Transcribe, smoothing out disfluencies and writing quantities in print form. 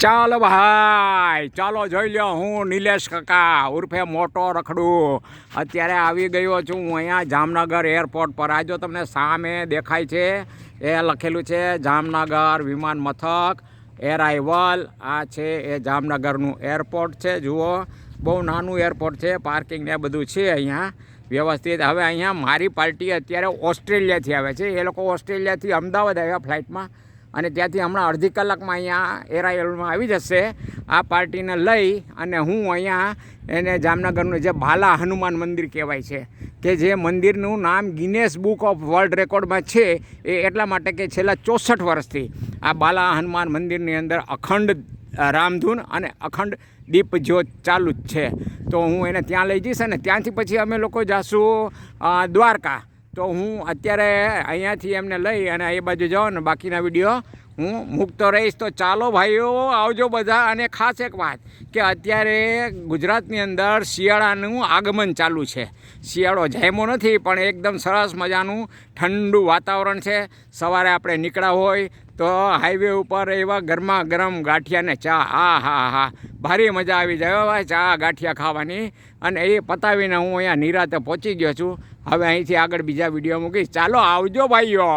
ચાલો ભાઈ, ચાલો જોઈ લો. હું નિલેશ કાકા ઉર્ફે મોટો રખડું અત્યારે આવી ગયો છું હું અહીંયા જામનગર એરપોર્ટ પર. આ જો તમને સામે દેખાય છે એ લખેલું છે જામનગર વિમાન મથક એરાઇવલ. આ છે એ જામનગરનું એરપોર્ટ છે. જુઓ, બહુ નાનું એરપોર્ટ છે, પાર્કિંગ ને બધું છે અહીંયા વ્યવસ્થિત. હવે અહીંયા મારી પાર્ટી અત્યારે ઓસ્ટ્રેલિયાથી આવે છે. એ લોકો ઓસ્ટ્રેલિયાથી અમદાવાદ આવ્યા ફ્લાઇટમાં અને ત્યાંથી હમણાં અડધી કલાકમાં અહીંયા એરાઇવલમાં આવી જશે. આ પાર્ટીને લઈ અને હું અહીંયા એને જામનગરનું જે બાલા હનુમાન મંદિર કહેવાય છે, કે જે મંદિરનું નામ ગિનેસ બુક ઓફ વર્લ્ડ રેકોર્ડમાં છે. એ એટલા માટે કે છેલ્લા 64 વર્ષથી આ બાલા હનુમાન મંદિરની અંદર અખંડ રામધૂન અને અખંડ દીપ જ્યોત ચાલુ જ છે. તો હું એને ત્યાં લઈ જઈશ અને ત્યાંથી પછી અમે લોકો જઈશું દ્વારકા. તો હું અત્યારે અહીંયાથી એમને લઈ અને એ બાજુ જાઉં ને બાકીના વિડીયો હું મૂકતો રહીશ. તો ચાલો ભાઈઓ, આવજો બધા. અને ખાસ એક વાત કે અત્યારે ગુજરાતની અંદર શિયાળાનું આગમન ચાલુ છે. શિયાળો જામ્યો નથી પણ એકદમ સરસ મજાનું ઠંડુ વાતાવરણ છે. સવારે આપણે નીકળ્યા હોય તો હાઈવે ઉપર એવા ગરમા ગરમ ગાંઠિયાને ચા, આ હા હા ભારી મજા આવી જાય ભાઈ ચા ગાંઠિયા ખાવાની. અને એ પતાવીને હું અહીંયા નિરાતે પહોંચી ગયો છું. હવે અહીંથી આગળ બીજા વિડીયો મૂકીશ. ચાલો આવજો ભાઈઓ.